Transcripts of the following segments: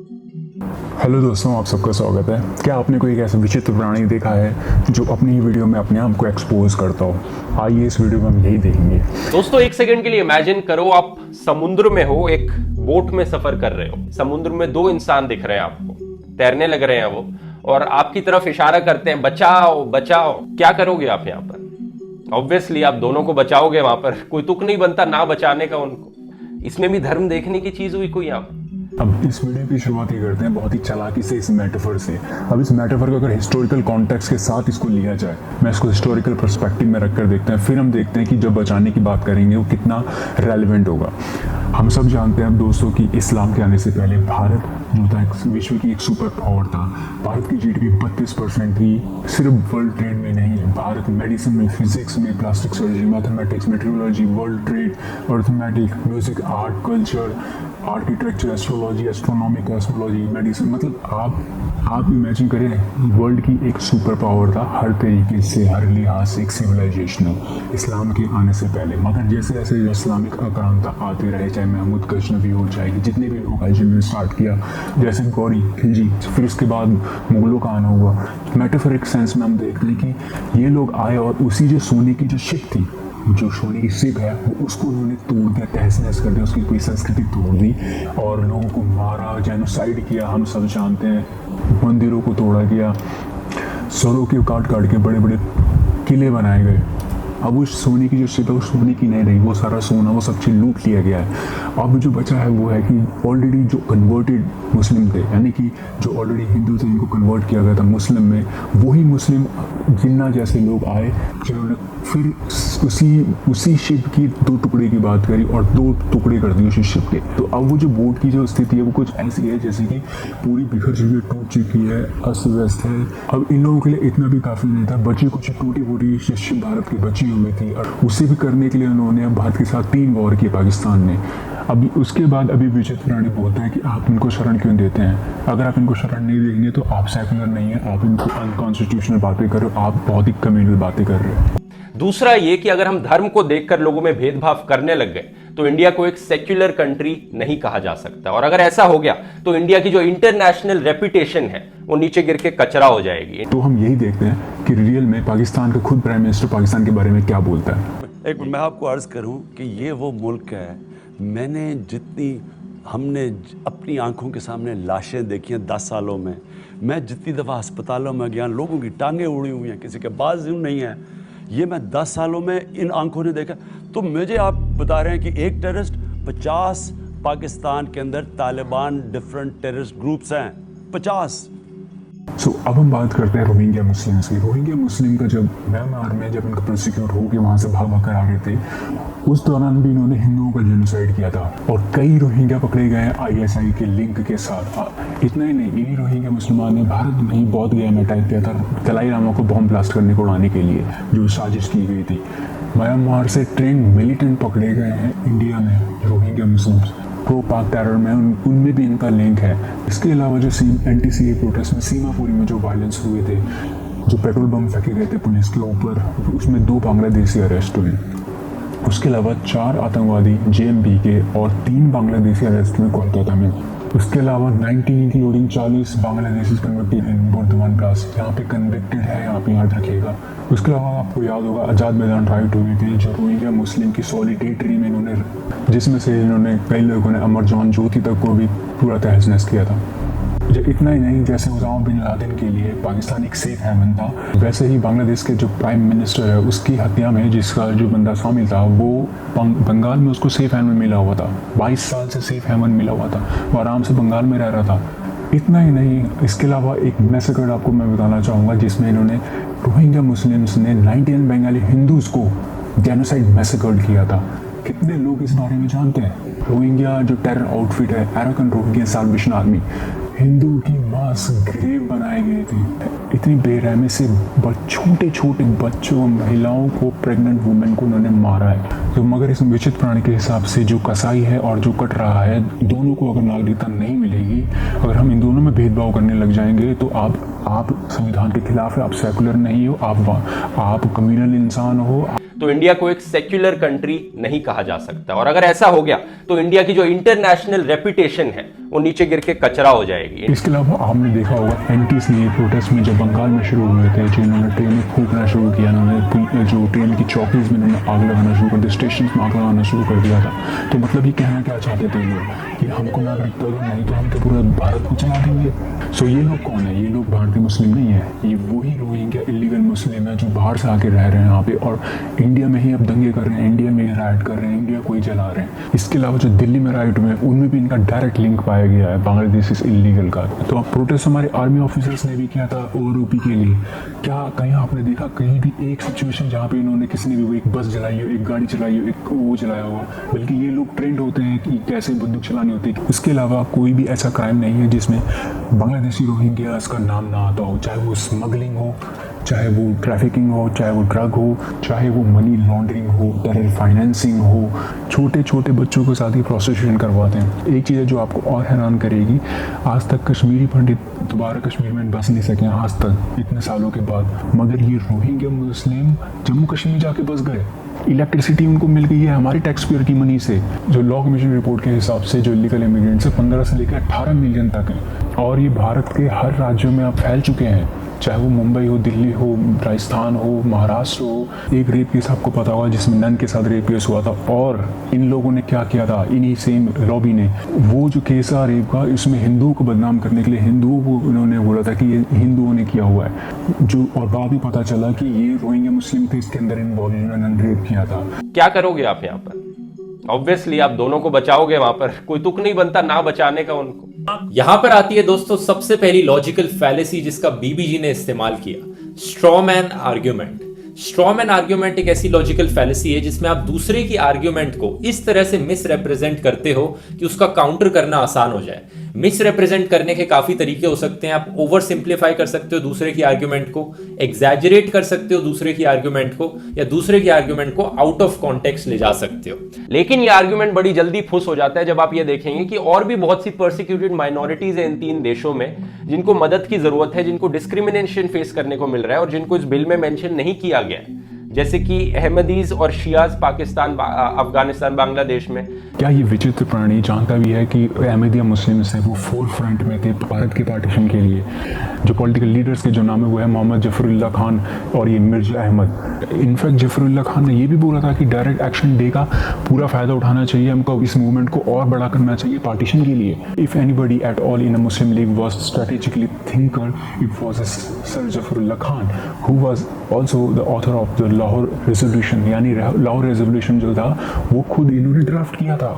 Hello दोस्तों, आप सबका स्वागत है। क्या आपने कोई एक ऐसा विचित्र प्राणी देखा है जो अपनी ही वीडियो में अपने आप को एक्सपोज करता हो? आइए इस वीडियो में हम यही देखेंगे। दोस्तों, एक सेकंड के लिए इमेजिन करो, आप समुद्र में हो, एक बोट में सफर कर रहे हो। समुद्र में दो इंसान दिख रहे हैं आपको, तैरने लग रहे हैं वो, और आपकी तरफ इशारा करते हैं बचाओ बचाओ। क्या करोगे आप यहाँ पर? ऑब्वियसली आप दोनों को बचाओगे। वहां पर कोई तुक नहीं बनता ना बचाने का उनको। इसमें भी धर्म देखने की चीज हुई कोई यहाँ? अब इस वीडियो की शुरुआत ही करते हैं बहुत ही चालाकी से इस मेटाफर से। अब इस मेटाफर को अगर हिस्टोरिकल कॉन्टेक्स्ट के साथ इसको लिया जाए, मैं इसको हिस्टोरिकल पर्सपेक्टिव में रखकर देखते हैं, फिर हम देखते हैं कि जब बचाने की बात करेंगे वो कितना रेलेवेंट होगा। हम सब जानते हैं दोस्तों कि इस्लाम के आने से पहले भारत जो था विश्व की एक सुपर पावर था। भारत की जीडीपी 32% थी। सिर्फ वर्ल्ड ट्रेड में नहीं है, भारत मेडिसिन में, फिजिक्स में, plastic surgery, mathematics, metrology, world trade, arithmetic, music, art, culture, architecture, astrology, astronomy, cosmology, medicine, मतलब आप इमेजिन करें वर्ल्ड की एक सुपर पावर था हर तरीके से, हर लिहाज से एक सिविलाइजेशनल इस्लाम के आने से पहले। मगर जैसे जैसे इस्लामिक आक्रांता आते रहे, चाहे महमूद गजनवी हो, चाहे जितने भी लोग आए जिन्होंने स्टार्ट किया, जैसे गौरी खिलजी, फिर उसके बाद मुगलों का आना हुआ, मेटाफोरिक सेंस में हम देखते हैं कि ये लोग आए और उसी जो सोने की जो शिप थी, जो सोने की शिप है, वो उसको उन्होंने तोड़ दिया, तहस नहस कर दिया, उसकी पूरी संस्कृति तोड़ दी और लोगों को मारा, जेनोसाइड किया। हम सब जानते हैं, मंदिरों को तोड़ा गया, सरों के काट काट के बड़े बड़े किले बनाए गए। अब उस सोने की जो शिप है वो सोने की नहीं रही, वो सारा सोना, वो सब चीज़ लूट लिया गया है। अब जो बचा है वो है कि ऑलरेडी जो कन्वर्टेड मुस्लिम थे, यानी कि जो ऑलरेडी हिंदू थे, इनको कन्वर्ट किया गया था मुस्लिम में, वही मुस्लिम जिन्ना जैसे लोग आए जिन्होंने फिर उसी शिप की दो टुकड़े की बात करी और दो टुकड़े कर दिए उसी शिप के। तो अब वो जो बोट की जो स्थिति है वो कुछ ऐसी है जैसे कि पूरी बिखर चुकी है, टूट चुकी है, अस्त व्यस्त है। अब इन लोगों के लिए इतना भी काफ़ी नहीं था, बची कुछ टूटी फूटी शिप भारत की बची हुई थी और उसे भी करने के लिए उन्होंने भारत के साथ 3 वॉर किए पाकिस्तान ने। अभी उसके बाद अभी विचित्र प्राणी बोलता है कि आप इनको शरण क्यों देते हैं? अगर आप इनको शरण नहीं देंगे तो आप सेकुलर नहीं है, आप इनको अनकॉन्स्टिट्यूशनल बातें कर रहे हो, आप बहुत ही कम्युनल बातें कर रहे हो। दूसरा ये कि अगर हम धर्म को देखकर लोगों में भेदभाव करने लग गए तो इंडिया को एक सेक्युलर कंट्री नहीं कहा जा सकता, और अगर ऐसा हो गया तो इंडिया की जो इंटरनेशनल रेपुटेशन है वो नीचे गिर के कचरा हो जाएगी। तो हम यही देखते हैं कि रियल में पाकिस्तान का खुद प्राइम मिनिस्टर पाकिस्तान के बारे में क्या बोलता है। एक मैं आपको अर्ज करूं कि ये वो मुल्क है, हमने अपनी आंखों के सामने लाशें देखी हैं 10 सालों में। मैं जितनी दफ़ा अस्पतालों में गया, लोगों की टांगें उड़ी हुई हैं, किसी के बाजू नहीं है, ये मैं 10 सालों में इन आंखों ने देखा। तो मुझे आप बता रहे हैं कि एक टेररिस्ट 50 पाकिस्तान के अंदर तालिबान डिफरेंट टेररिस्ट ग्रुप्स हैं, 50। अब हम बात करते हैं रोहिंग्या मुस्लिम्स की। रोहिंग्या मुस्लिम का जब म्यांमार में जब इनका प्रोसिक्यूट हो के वहाँ से भाग कर आ रहे थे, उस दौरान भी इन्होंने हिंदुओं का जेनोसाइड किया था और कई रोहिंग्या पकड़े गए हैं ISI के लिंक के साथ। इतना ही नहीं, इन्हीं रोहिंग्या मुसलमान ने भारत में ही बौद्ध गया में अटैक किया था दलाई लामा को बॉम्ब ब्लास्ट करने को उड़ाने के लिए, जो साजिश की गई थी। म्यांमार से ट्रेन मिलिटेंट पकड़े गए हैं इंडिया में रोहिंग्या मुस्लिम्स, प्रो पाक टेरर में उनमें भी इनका लिंक है। इसके अलावा जो NTCA प्रोटेस्ट में सीमापुरी में जो वायलेंस हुए थे, जो पेट्रोल बम फेंके गए थे पुलिस के ऊपर, उसमें 2 बांग्लादेशी अरेस्ट हुए। उसके अलावा 4 आतंकवादी JMB के और 3 बांग्लादेशी अरेस्ट हुए कोलकाता में। उसके अलावा 19 इंक्लूडिंग 40 बांग्लादेशी कन्विक्टेड इन बुर्दवान ब्लास्ट, यहाँ पे कन्विक्टेड है, यहाँ पे याद रखिएगा। उसके अलावा आपको याद होगा आज़ाद मैदान राइट हुए थे जो रोहिंग्या मुस्लिम की सॉलिडेरिटी में इन्होंने, जिसमें से इन्होंने कई लोगों ने अमर जवान ज्योति तक को भी पूरा तहस नहस किया था। इतना ही नहीं, जैसे उसामा बिन लादेन के लिए पाकिस्तान एक सेफ हेवन था, वैसे ही बांग्लादेश के जो प्राइम मिनिस्टर है उसकी हत्या में जिसका जो बंदा शामिल था वो बंगाल में उसको सेफ हेवन मिला हुआ था। 22 साल से सेफ हेवन मिला हुआ था, वो आराम से बंगाल में रह रहा था। इतना ही नहीं, इसके अलावा एक मैसेकर आपको मैं बताना चाहूँगा जिसमें इन्होंने रोहिंग्या मुस्लिम्स ने 99 बंगाली हिंदूज को जेनोसाइड मैसेकर किया था। कितने लोग इस बारे में जानते हैं? रोहिंग्या जो टेरर आउटफिट है, Arakan Rohingya Salvation Army, Hindu की मास ग्रेव बनाए गए थे। इतनी बेरहमी से छोटे छोटे बच्चों, महिलाओं को, प्रेग्नेंट वुमेन को उन्होंने मारा है। तो मगर इस विचित्र प्राणी के हिसाब से जो कसाई है और जो कट रहा है, दोनों को अगर नागरिकता नहीं मिलेगी, अगर हम इन दोनों में भेदभाव करने लग जाएंगे तो आप संविधान के खिलाफ है, आप सेकुलर नहीं हो, आप कम्युनल इंसान हो। तो इंडिया को एक सेक्युलर कंट्री नहीं कहा जा सकता। और अगर ऐसा हो गया तो इंडिया की जो इंटरनेशनल रेपुटेशन है वो नीचे गिर के कचरा हो जाएगी। इसके अलावा आपने देखा होगा एंटीस ने प्रोटेस्ट में जब बंगाल में शुरू हुए थे, जिन्होंने ट्रेन में फूकना शुरू किया, उन्होंने जो ट्रेन की चौकीज में उन्होंने आग लगाना शुरू कर दिया, स्टेशन में आग लगाना शुरू कर दिया था। तो मतलब ये कहना क्या चाहते थे लोग कि हमको नागरिकता दो, नहीं तो हम तो पूरा भारत को चला देंगे। सो ये लोग कौन है? ये लोग भारतीय मुस्लिम नहीं है, ये वही रोहिंग्या इलीगल मुस्लिम है जो बाहर से आके रह रहे हैं यहाँ पे और इंडिया में ही अब दंगे कर रहे हैं, इंडिया में राइट कर रहे हैं, इंडिया को ही जला रहे हैं। इसके अलावा जो दिल्ली में राइट हुए उनमें भी इनका डायरेक्ट लिंक पाया गया है बांग्लादेश इस इलीगल का। तो अब प्रोटेस्ट हमारे आर्मी ऑफिसर्स ने भी किया था ओआरओपी के लिए। क्या कहीं आपने देखा कहीं भी एक सिचुएशन जहाँ पे इन्होंने किसी ने भी एक बस जलाई हो, एक गाड़ी चलाई हो, एक वो जलाया हो? बल्कि ये लोग ट्रेंड होते हैं कि कैसे बंदूक चलानी होती है। इसके अलावा कोई भी ऐसा क्राइम नहीं है जिसमें बांग्लादेशी रोहिंग्या का नाम ना आता हो, चाहे वो स्मगलिंग हो, चाहे वो ट्रैफिकिंग हो, चाहे वो ड्रग हो, चाहे वो मनी लॉन्ड्रिंग हो, टेरर फाइनेंसिंग हो, छोटे छोटे बच्चों के साथ ही प्रोस्टिट्यूशन करवाते हैं। एक चीज़ है जो आपको और हैरान करेगी, आज तक कश्मीरी पंडित दोबारा कश्मीर में बस नहीं सके आज तक इतने सालों के बाद, मगर ये रोहिंग्या मुस्लिम जम्मू कश्मीर जाके बस गए। इलेक्ट्रिसिटी उनको मिल गई है हमारी टैक्स पेयर की मनी से। जो लॉ कमीशन रिपोर्ट के हिसाब से जो इलीगल इमिग्रेंट्स है 15 से लेकर 18 मिलियन तक है और ये भारत के हर राज्यों में अब फैल चुके हैं, चाहे वो मुंबई हो, दिल्ली हो, राजस्थान हो, महाराष्ट्र हो। एक रेप केस आपको पता होगा जिसमें नन के साथ रेप केस हुआ था और इन लोगों ने क्या किया था, इन्हीं सेम लॉबी ने वो जो केस था रेप का, इसमें हिंदुओं को बदनाम करने के लिए हिंदुओं को इन्होंने बोला था कि ये हिंदुओं ने किया हुआ है, जो और बाद में पता चला कि ये रोहिंग्या मुस्लिम थे इसके अंदर इन्वॉल्व, इन्होंने रेप किया था। क्या करोगे आप यहाँ पर? ऑब्वियसली आप दोनों को बचाओगे, वहां पर कोई तुक नहीं बनता ना बचाने का उनको। यहां पर आती है दोस्तों सबसे पहली लॉजिकल फैलेसी जिसका बीबीजी ने इस्तेमाल किया, स्ट्रॉमैन आर्ग्यूमेंट। स्ट्रॉमैन आर्ग्यूमेंट एक ऐसी लॉजिकल फैलेसी है जिसमें आप दूसरे की आर्ग्यूमेंट को इस तरह से मिस रिप्रेजेंट करते हो कि उसका काउंटर करना आसान हो जाए। मिस रिप्रेजेंट करने के काफी तरीके हो सकते हैं। आप ओवर सिंप्लीफाई कर सकते हो दूसरे की आर्ग्यूमेंट को, एग्जैजरेट कर सकते हो दूसरे की आर्ग्यूमेंट को, या दूसरे की आर्ग्यूमेंट को आउट ऑफ कॉन्टेक्स्ट ले जा सकते हो। लेकिन ये आर्ग्यूमेंट बड़ी जल्दी फुस हो जाता है जब आप ये देखेंगे कि और भी बहुत सी परसिक्यूटेड माइनॉरिटीज हैं इन 3 देशों में जिनको मदद की जरूरत है, जिनको डिस्क्रिमिनेशन फेस करने को मिल रहा है और जिनको इस बिल में मेंशन नहीं किया गया है, जैसे कि अहमदीज और शियाज पाकिस्तान, अफगानिस्तान, बांग्लादेश में। क्या ये विचित्र प्राणी जानता भी है कि अहमदिया मुस्लिम्स है वो फोर फ्रंट में थे भारत के पार्टीशन के लिए? जो पॉलिटिकल लीडर्स के जो नाम है वो है मोहम्मद जफरुल्लाह खान और ये मिर्जा अहमद। इनफैक्ट जफरुल्लाह खान ने ये भी बोला था कि डायरेक्ट एक्शन डे का पूरा फायदा उठाना चाहिए, हमको इस मूवमेंट को और बड़ा करना चाहिए पार्टीशन के लिए। If anybody at all in a Muslim league was strategically thinker it was sir Zafrullah Khan who was also the author of the Lahore resolution. यानी लाहौर रेजोल्यूशन जो था वो खुद इन्होंने ड्राफ्ट किया था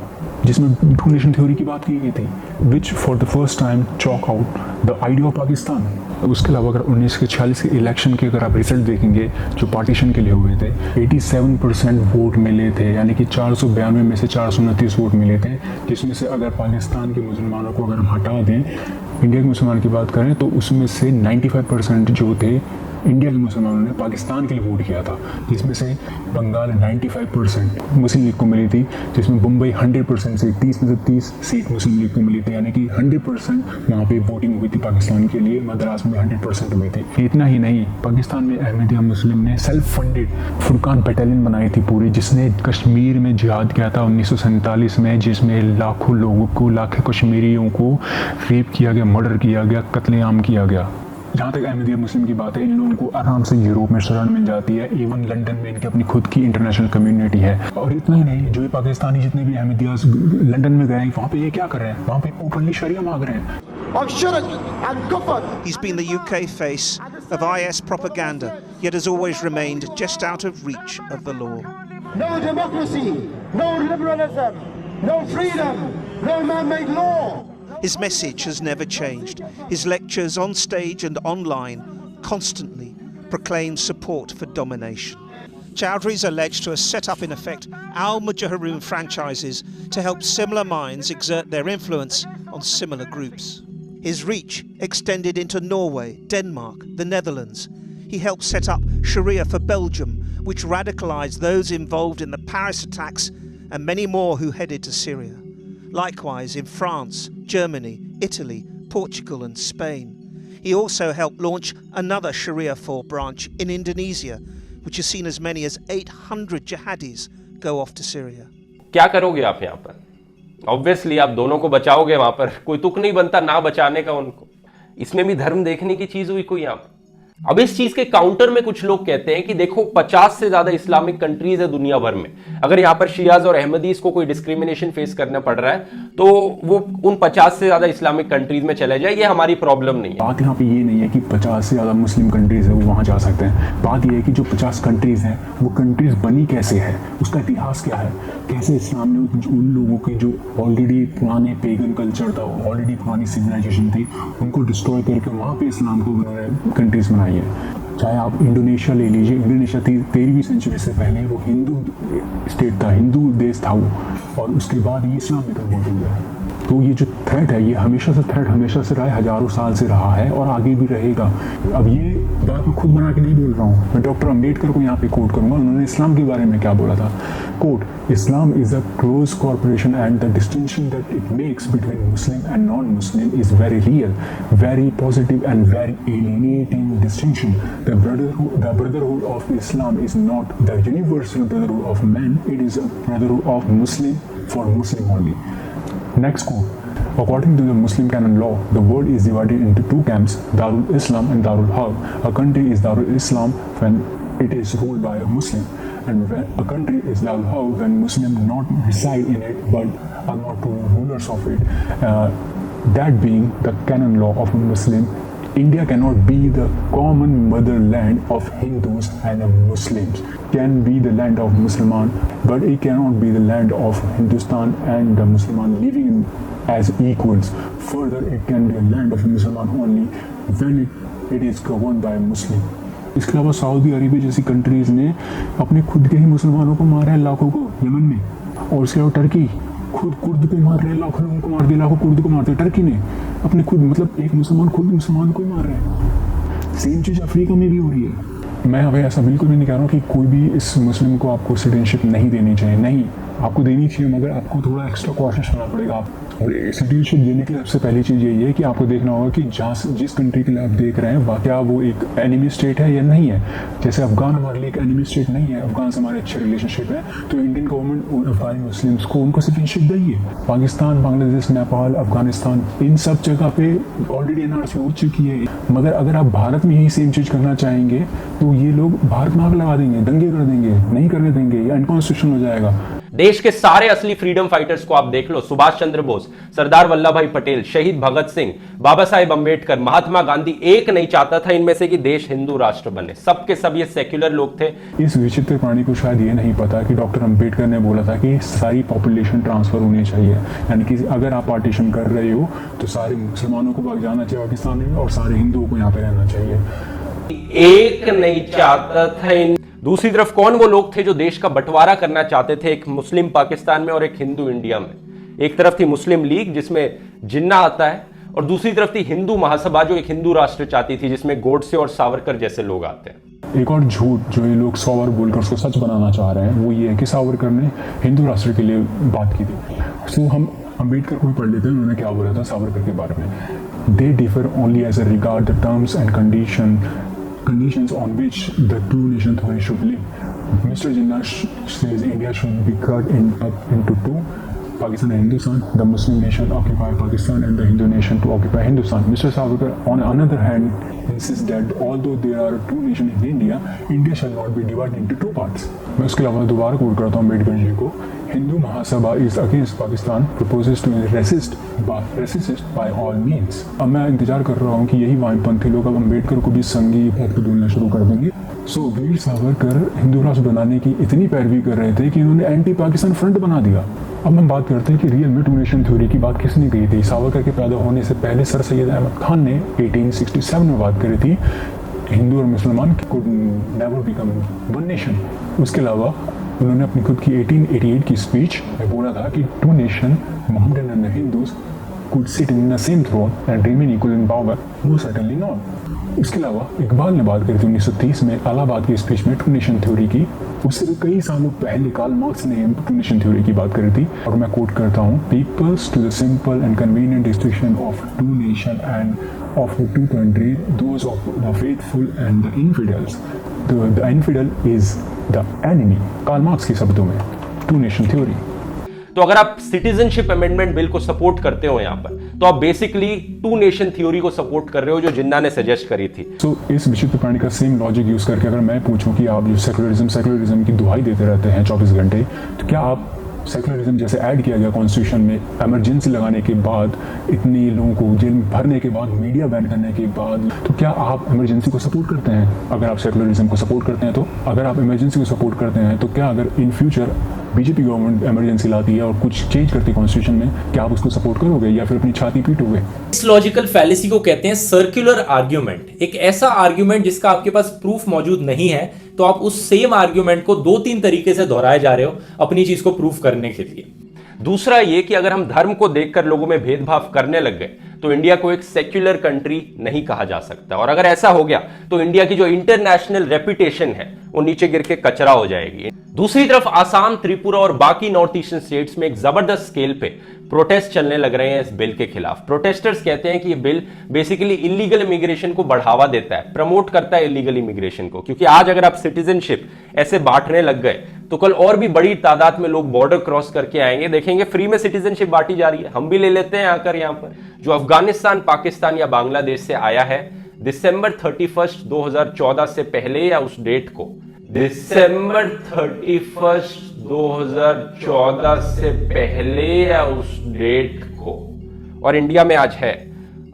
जिसमें टू नेशन थ्योरी की बात की गई थी, which for the first time chalk out the idea of Pakistan. उसके अलावा अगर 1946 के इलेक्शन के अगर आप रिजल्ट देखेंगे जो पार्टीशन के लिए हुए थे, 87% वोट मिले थे, यानी कि 492 में से 429 वोट मिले थे, जिसमें से अगर पाकिस्तान के मुसलमानों को अगर हम हटा दें, इंडिया के मुसलमान की बात करें तो उसमें से 95% जो थे इंडिया के मुसलमानों ने पाकिस्तान के लिए वोट किया था, जिसमें से बंगाल 95% मुस्लिम लीग को मिली थी, जिसमें मुंबई 100% से 30 में से 30 सीट मुस्लिम लीग को मिली थी, यानी कि 100% वहाँ पे वोटिंग हुई थी पाकिस्तान के लिए। मद्रास में 100% हुई थी। इतना ही नहीं, पाकिस्तान में अहमदिया मुस्लिम ने सेल्फ फंडेड फुरकान बटालियन बनाई थी पूरी, जिसने कश्मीर में जिहाद किया था 1947 में, जिसमें लाखों लोगों को, लाखों कश्मीरियों को रेप किया गया, मर्डर किया गया, कत्लेआम किया गया। जहाँ तक अहमदिया मुस्लिम की बात है, इन लोगों को आराम से यूरोप में शरण मिल जाती है, इवन लंदन में इनकी अपनी खुद की इंटरनेशनल कम्युनिटी है। और इतना ही नहीं, जो ये पाकिस्तानी जितने भी अहमदियास लंदन में गए वहाँ पे ये क्या कर रहे हैं, वहाँ पे ओपनली शरिया मांग रहे हैं। He's been the UK face of IS propaganda, yet has always remained just out of reach of the law. No democracy, no liberalism, no freedom, no man-made law. His message has never changed. His lectures on stage and online constantly proclaim support for domination. Chowdhury is alleged to have set up in effect al-Mujahiroon franchises to help similar minds exert their influence on similar groups. His reach extended into Norway, Denmark, the Netherlands. He helped set up Sharia for Belgium, which radicalized those involved in the Paris attacks and many more who headed to Syria. Likewise in France, Germany, Italy, Portugal and Spain. He also helped launch another Sharia 4 branch in Indonesia, which has seen as many as 800 jihadis go off to Syria. क्या करोगे आप यहाँ पर? Obviously आप दोनों को बचाओगे, वहां पर कोई तुक नहीं बनता ना बचाने का उनको। इसमें भी धर्म देखने की चीज हुई कोई यहाँ पर। अब इस चीज के काउंटर में कुछ लोग कहते हैं कि देखो 50 से ज्यादा इस्लामिक कंट्रीज है दुनिया भर में, अगर यहाँ पर शियाज और अहमदीज को कोई डिस्क्रिमिनेशन फेस करना पड़ रहा है तो वो उन 50 से ज्यादा इस्लामिक कंट्रीज में चले जाए, ये हमारी प्रॉब्लम नहीं है। बात यहाँ पे ये नहीं है कि 50 से ज़्यादा मुस्लिम कंट्रीज़ है वो वहाँ जा सकते हैं। बात ये है कि जो 50 कंट्रीज़ हैं वो कंट्रीज़ बनी कैसे है, उसका इतिहास क्या है, कैसे इस्लाम ने उन लोगों की जो ऑलरेडी पुराने पेगन कल्चर था, ऑलरेडी पुरानी सिविलाइजेशन थी, उनको डिस्ट्रॉय करके वहाँ पे इस्लाम को कंट्रीज़ बनाई है। चाहे आप इंडोनेशिया ले लीजिए, इंडोनेशिया 13वीं सेंचुरी से पहले वो हिंदू स्टेट था, हिंदू देश था वो, और उसके बाद ये इस्लाम में कन्वर्ट हो गया। तो ये जो थ्रेट है, ये हमेशा से रहा है, हजारों साल से रहा है और आगे भी रहेगा। अब ये बात मैं खुद बना के नहीं बोल रहा हूँ, मैं डॉक्टर अम्बेडकर को यहाँ पे कोट करूँगा। उन्होंने इस्लाम के बारे में क्या बोला था, quote, Islam is a close corporation and the distinction that it makes between Muslim and non Muslim is very real, very positive and very alienating distinction. The brotherhood of Islam is not the universal brotherhood of men, it is a brotherhood of Muslim for Muslim only. Next quote. According to the Muslim canon law, the world is divided into two camps, Darul Islam and Darul Harb. A country is Darul Islam when it is ruled by a Muslim, and when a country is Darul Harb when Muslims not reside in it but are not rulers of it. That being the canon law of a Muslim, India cannot be the common motherland of Hindus and Muslims. Can be the land of Musliman, but it cannot be the land of Hindustan and the Musliman living as equals. Further, it can be a land of Musliman only when it is governed by Muslim. इसके अलावा Saudi Arabia जैसी countries ने अपने खुद के ही मुसलमानों को मारा है, लाखों को यमन में, और उसके अलावा टर्की खुद कुर्द को मार रहे हैं, लाखों लोगों को मार दिया, लाखों कुर्द को मारते हैं टर्की ने अपने खुद, मतलब एक मुसलमान खुद मुसलमान को ही मार रहे हैं। सेम चीज़ अफ्रीका में भी हो रही है। मैं अभी ऐसा बिल्कुल भी नहीं कह रहा हूँ कि कोई भी इस मुस्लिम को आपको सिटीजनशिप नहीं देनी चाहिए, नहीं, आपको देनी चाहिए, मगर आपको थोड़ा एक्स्ट्रा कॉशियस होना पड़ेगा। आप और सिटीजनशिप देने के लिए सबसे पहली चीज़ यही है कि आपको देखना होगा कि जहाँ जिस कंट्री के लिए आप देख रहे हैं क्या वो एक एनिमी स्टेट है या नहीं है। जैसे अफगान हमारे लिए एक एनिमी स्टेट नहीं है, अफगान से हमारे अच्छे रिलेशनशिप है, तो इंडियन गवर्नमेंट अफगानी मुस्लिम्स को उनको सिटीजनशिप देगी। पाकिस्तान, बांग्लादेश, नेपाल, अफगानिस्तान, इन सब जगह पे ऑलरेडी एनआरसी हो चुकी है। मगर अगर आप भारत में यही सेम चीज़ करना चाहेंगे तो ये लोग भारत में आग लगा देंगे, दंगे कर देंगे, नहीं करने देंगे, या अनकॉन्स्टिट्यूशनल हो जाएगा। देश के सारे असली फ्रीडम फाइटर्स को आप देख लो, सुभाष चंद्र बोस, सरदार वल्लभ भाई पटेल, शहीद भगत सिंह, बाबा साहेब अंबेडकर, महात्मा गांधी, एक नहीं चाहता था इनमें से कि देश हिंदू राष्ट्र बने। सबके सब ये सेक्युलर लोग थे। इस विचित्र प्राणी को शायद ये नहीं पता कि डॉक्टर अंबेडकर ने बोला था कि सारी पॉपुलेशन ट्रांसफर होनी चाहिए, यानी कि अगर आप पार्टीशन कर रहे हो तो सारे मुसलमानों को भाग जाना चाहिए पाकिस्तान में और सारे हिंदुओं को यहाँ पे रहना चाहिए। एक नहीं चाहता था। दूसरी तरफ कौन वो लोग थे जो देश का बंटवारा करना चाहते थे, एक मुस्लिम पाकिस्तान में और एक हिंदू इंडिया में। एक तरफ थी मुस्लिम लीग जिसमें जिन्ना आता है, और दूसरी तरफ थी हिंदू महासभा जो एक हिंदू राष्ट्र चाहती थी जिसमें गोडसे और सावरकर जैसे लोग आते हैं। एक और झूठ जो ये लोग 100 बार बोलकर उसको सच बनाना चाह रहे हैं वो ये है कि सावरकर ने हिंदू राष्ट्र के लिए बात की थी। तो हम अंबेडकर को भी पढ़ लेते हैं, उन्होंने क्या बोला था सावरकर के बारे में। They differ only as a regard the terms and conditions on which the two nations should live. Mr. Jinnah says India should be cut up into two, Pakistan and Hindustan. The Muslim nation occupy Pakistan and the Hindu nation to occupy Hindustan. Mr. Savarkar, on the other hand, insists that although there are two nations in India, India shall not be divided into two parts. मैं उसके अलावा दोबारा coat करता हूँ अम्बेडकर जी को। Hindu Mahasabha is against Pakistan, proposes to resist by all means. अब मैं इंतजार कर रहा हूँ कि यही वामपंथी लोग अब अम्बेडकर को भी संघी भक्त बोलना शुरू कर देंगे। सो वीर सावरकर हिंदू राष्ट्र बनाने की इतनी पैरवी कर रहे थे कि उन्होंने एंटी पाकिस्तान फ्रंट बना दिया। अब हम बात करते हैं कि रियल में टू नेशन थ्योरी की बात किसने की थी। सावरकर के पैदा होने से पहले सर सैयद अहमद खान ने 1867 में बात करी थी हिंदू और मुसलमान could never become one nation। उसके अलावा उन्होंने अपनी खुद की 1888 की स्पीच में बोला था कि two nation Mohammedan and Hindus could sit in the same throne and remain equal in power? No, certainly not. इसके अलावा इकबाल ने बात करी थी 1930 में इलाहाबाद की स्पीच में टू नेशन थ्योरी की। उससे भी कई सालों पहले कार्ल मार्क्स ने टू नेशन थ्योरी की बात करी थी, और मैं कोट करता हूँ, peoples to the simple and convenient distinction of two nation and of two country, those of the faithful and the infidels, the infidel is the enemy. Karl Marx के शब्दों में टू नेशन थ्योरी। तो अगर आप citizenship amendment bill को support करते हो यहां पर, तो आप बेसिकली टू नेशन थ्योरी को सपोर्ट कर रहे हो जो जिन्ना ने सजेस्ट करी थी। तो इस विशुद्ध प्राणी का सेम लॉजिक यूज करके अगर मैं पूछूं कि आप जो सेकुलरिज्म की दुहाई देते रहते हैं 24 घंटे, तो क्या आप सेकुलरिज्म जैसे ऐड किया गया कॉन्स्टिट्यूशन में, इमरजेंसी लगाने के बाद, इतने लोगों को जेल में भरने के बाद, मीडिया बैन करने के बाद, तो क्या आप इमरजेंसी को सपोर्ट करते हैं? अगर आप सेकुलरिज्म को सपोर्ट करते हैं, तो अगर आप इमरजेंसी को सपोर्ट करते हैं, तो क्या अगर in future BJP government emergency लाती है और कुछ चेंज करती है कॉन्स्टिट्यूशन में, क्या आप उसको सपोर्ट करोगे या फिर अपनी छाती पीटोगे? इस लॉजिकल फैलेसी को कहते हैं सर्कुलर आर्ग्यूमेंट। एक ऐसा आर्ग्यूमेंट जिसका आपके पास प्रूफ मौजूद नहीं है, तो आप उस सेम आर्ग्यूमेंट को 2-3 तरीके से दोहराए जा रहे हो अपनी चीज को प्रूफ करने के लिए। दूसरा ये कि अगर हम धर्म को देखकर लोगों में भेदभाव करने लग गए, तो इंडिया को एक सेक्युलर कंट्री नहीं कहा जा सकता, और अगर ऐसा हो गया तो इंडिया की जो इंटरनेशनल रेपुटेशन है वो नीचे गिर के कचरा हो जाएगी। दूसरी तरफ आसाम, त्रिपुरा और बाकी नॉर्थ ईस्टर्न स्टेट्स में एक जबरदस्त स्केल पे प्रोटेस्ट चलने लग रहे हैं इस बिल के खिलाफ। प्रोटेस्टर्स कहते हैं कि ये बिल बेसिकली इलीगल इमिग्रेशन को बढ़ावा देता है, प्रमोट करता है इलीगल इमिग्रेशन को, क्योंकि आज अगर आप सिटीजनशिप ऐसे बांटने लग गए तो कल और भी बड़ी तादाद में लोग बॉर्डर क्रॉस करके आएंगे, देखेंगे फ्री में सिटीजनशिप बांटी जा रही है, हम भी ले लेते हैं आकर यहाँ पर। जो अफगानिस्तान, पाकिस्तान या बांग्लादेश से आया है, दिसंबर 31 2014 से पहले या उस डेट को, दिसंबर 31 2014 से पहले या उस डेट को, और इंडिया में आज है,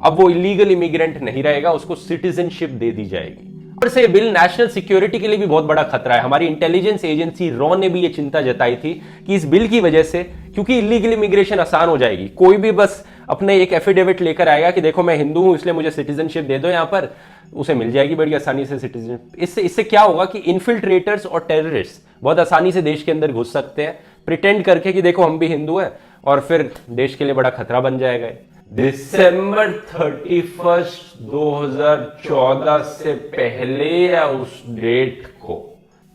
अब वो इलीगल इमिग्रेंट नहीं रहेगा, उसको सिटीजनशिप दे दी जाएगी। ऊपर से बिल नेशनल सिक्योरिटी के लिए भी बहुत बड़ा खतरा है। हमारी इंटेलिजेंस एजेंसी रॉ ने भी ये चिंता जताई थी कि इस बिल की वजह से, क्योंकि इलीगल इमिग्रेशन आसान हो जाएगी, कोई भी बस अपने एक एफिडेविट लेकर आएगा कि देखो मैं हिंदू हूं इसलिए मुझे सिटीजनशिप दे दो यहां पर, उसे मिल जाएगी बड़ी आसानी से सिटीजनशिप। इससे क्या होगा कि इन्फिल्ट्रेटर्स और टेररिस्ट बहुत आसानी से देश के अंदर घुस सकते हैं, प्रिटेंड करके कि देखो हम भी हिंदू हैं, और फिर देश के लिए बड़ा खतरा बन जाएगा। दिसंबर 31 2014 से पहले या उस डेट को,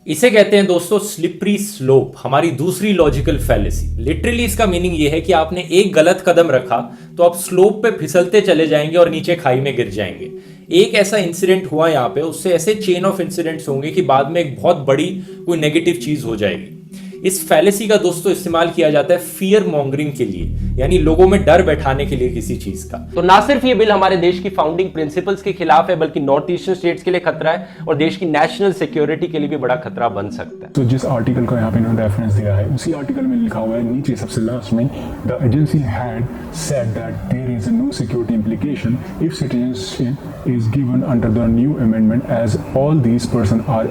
इसे कहते हैं दोस्तों स्लिपरी स्लोप, हमारी दूसरी लॉजिकल फैलेसी। लिटरली इसका मीनिंग ये है कि आपने एक गलत कदम रखा तो आप स्लोप पे फिसलते चले जाएंगे और नीचे खाई में गिर जाएंगे। एक ऐसा इंसिडेंट हुआ यहाँ पे, उससे ऐसे चेन ऑफ इंसिडेंट्स होंगे कि बाद में एक बहुत बड़ी कोई नेगेटिव चीज हो जाएगी। इस फैलेसी का दोस्तों इस्तेमाल किया जाता है फियर मॉन्गरिंग के लिए, यानी लोगों में डर बैठाने के लिए किसी चीज का। तो ना सिर्फ ये बिल हमारे देश की फाउंडिंग प्रिंसिपल्स के खिलाफ है, बल्कि नॉर्थ ईस्टर्न स्टेट्स के लिए खतरा है और देश की नेशनल सिक्योरिटी के लिए भी बड़ा खतरा बन सकता है। तो जिस आर्टिकल का यहाँ पे इन्होंने रेफरेंस दिया है, उसी आर्टिकल में लिखा हुआ है नीचे सबसे लास्ट में, the agency had said that there is no security implication if citizenship is given under the new amendment, as all these persons are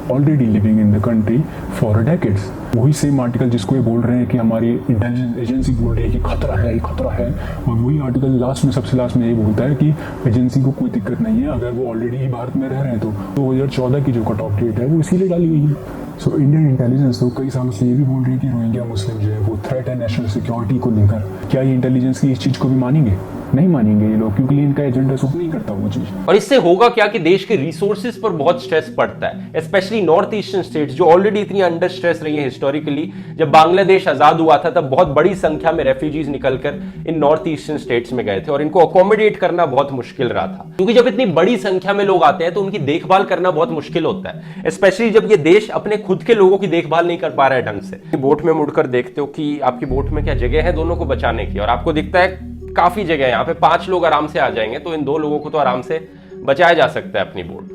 already living in the country for decades। वही same article जिसको ये बोल रहे हैं कि हमारी intelligence agency बोल रही है कि खतरा है, खतरा है, और वही आर्टिकल लास्ट में, सबसे लास्ट में ये बोलता है कि एजेंसी को कोई दिक्कत नहीं है अगर वो ऑलरेडी ही भारत में रह रहे हैं। तो 2014 की जो कट ऑफ डेट है वो इसीलिए डाली गई है। सो इंडियन इंटेलिजेंस तो कई सालों से ये भी बोल रही है कि रोहिंग्या मुस्लिम जो है वो थ्रेट है नेशनल सिक्योरिटी को लेकर। क्या ये इंटेलिजेंस की इस चीज़ को भी मानेंगे? नहीं मानेंगे ये लोग, क्योंकि इनका एजेंडा सूट नहीं करता वो चीज। और इससे होगा क्या कि देश के रिसोर्सेज पर बहुत स्ट्रेस पड़ता है, स्पेशली नॉर्थ ईस्टर्न स्टेट्स जो ऑलरेडी इतनी अंडर स्ट्रेस रही है हिस्टोरिकली। जब बांग्लादेश आजाद हुआ था तब बहुत बड़ी संख्या में रेफ्यूजीज निकलकर इन नॉर्थ ईस्टर्न स्टेट्स में गए थे और इनको अकोमोडेट करना बहुत मुश्किल रहा था, क्योंकि जब इतनी बड़ी संख्या में लोग आते हैं तो उनकी देखभाल करना बहुत मुश्किल होता है, स्पेशली जब ये देश अपने खुद के लोगों की देखभाल नहीं कर पा रहा है ढंग से। बोट में मुड़कर देखते हो कि आपकी बोट में क्या जगह है दोनों को बचाने की, और आपको दिखता है काफी जगह है यहाँ पे, 5 लोग आराम से आ जाएंगे, तो इन 2 लोगों को तो आराम से बचाया जा सकता है अपनी बोट।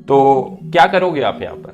तो क्या करोगे आप यहाँ पर?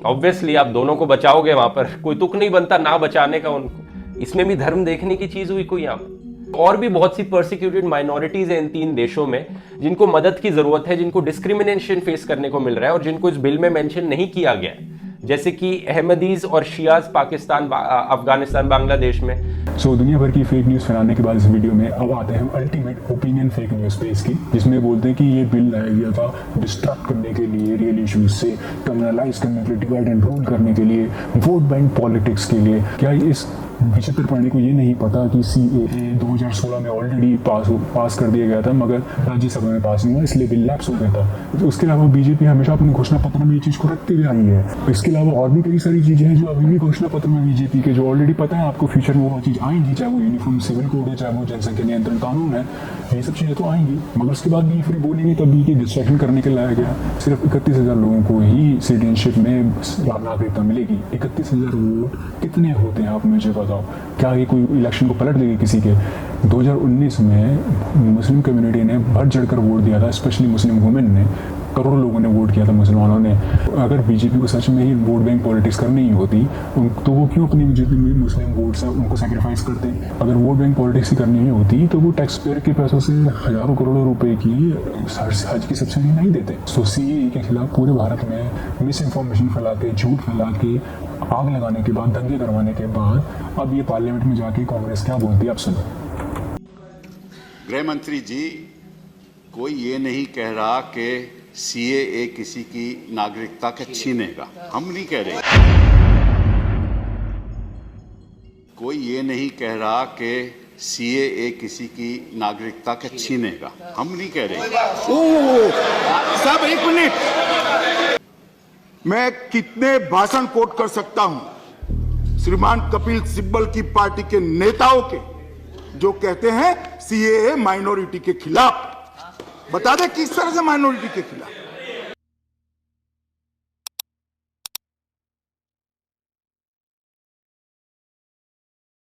ऑब्वियसली आप दोनों को बचाओगे, वहां पर कोई तुक नहीं बनता ना बचाने का उनको। इसमें भी धर्म देखने की चीज हुई कोई यहाँ पर। और भी बहुत सी परसिक्यूटेड माइनॉरिटीज हैं इन 3 देशों में जिनको मदद की जरूरत है, जिनको डिस्क्रिमिनेशन फेस करने को मिल रहा है और जिनको इस बिल में मेंशन नहीं किया गया है, जैसे कि अहमदीज और शियाज पाकिस्तान, अफगानिस्तान, बांग्लादेश में। सो दुनिया भर की फेक न्यूज़ फैलाने के बाद इस वीडियो में अब आते हैं हम अल्टीमेट ओपिनियन फेक न्यूज़ पे इसकी, जिसमें बोलते हैं कि ये बिल लाया गया था डिस्ट्रैक्ट करने के लिए, रियल इश्यूज से कम्युनलाइज करने के लिए, डिवाइड एंड रूल करने के लिए, वोट बैंक पॉलिटिक्स के लिए। क्या इस विचित्र प्राणी को ये नहीं पता कि CAA 2016 में ऑलरेडी पास कर दिया गया था, मगर राज्यसभा में पास नहीं हुआ, इसलिए बिल लैप्स हो गया था। तो उसके अलावा बीजेपी हमेशा अपने घोषणा पत्र में ये चीज़ को रखते हुए आई है। इसके अलावा और भी कई सारी चीज़ें हैं जो अभी भी घोषणा पत्र में बीजेपी के, जो ऑलरेडी पता है आपको फ्यूचर में वो चीज़ आएंगी, चाहे वो यूनिफॉर्म सिविल कोड है, चाहे वो जनसंख्या नियंत्रण कानून है, ये सब चीज़ें तो आएंगी। मगर उसके बाद भी फिर बोलेंगे तभी कि डिस्ट्रैक्शन करने के लाया गया। सिर्फ 31,000 लोगों को ही सिटीजनशिप में नागरिकता मिलेगी। 31,000 वोट कितने होते हैं आप मुझे बताओ? क्या ये कोई इलेक्शन को पलट देगी किसी के? 2019 में मुस्लिम कम्युनिटी ने बढ़ चढ़कर वोट दिया था, स्पेशली मुस्लिम वुमेन ने, करोड़ों लोगों ने वोट किया था मुसलमानों ने। अगर बीजेपी को सच में ही वोट बैंक पॉलिटिक्स करनी ही होती तो वो क्यों अपने जितने भी मुस्लिम वोट्स हैं उनको सेक्रीफाइस करते? अगर वोट बैंक पॉलिटिक्स ही करनी ही होती तो वो टैक्स पेयर के पैसों से हजारों करोड़ों रुपए की हज की सब्सिडी नहीं देते। सो CAA के खिलाफ पूरे भारत में मिस इन्फॉर्मेशन फैला के, झूठ फैला के, आग लगाने के बाद, दंगे करवाने के बाद अब ये पार्लियामेंट में जाके कांग्रेस क्या बोलती है आप सुनो। गृह मंत्री जी, कोई ये नहीं कह रहा कि CAA किसी की नागरिकता के छीनेगा, हम नहीं कह रहे। कोई ये नहीं कह रहा कि CAA किसी की नागरिकता के छीनेगा, हम नहीं कह रहे। साहब एक मिनट, मैं कितने भाषण कोट कर सकता हूं श्रीमान कपिल सिब्बल की पार्टी के नेताओं के, जो कहते हैं CAA माइनॉरिटी के खिलाफ। बता दे किस तरह से माइनॉरिटी के खिलाफ।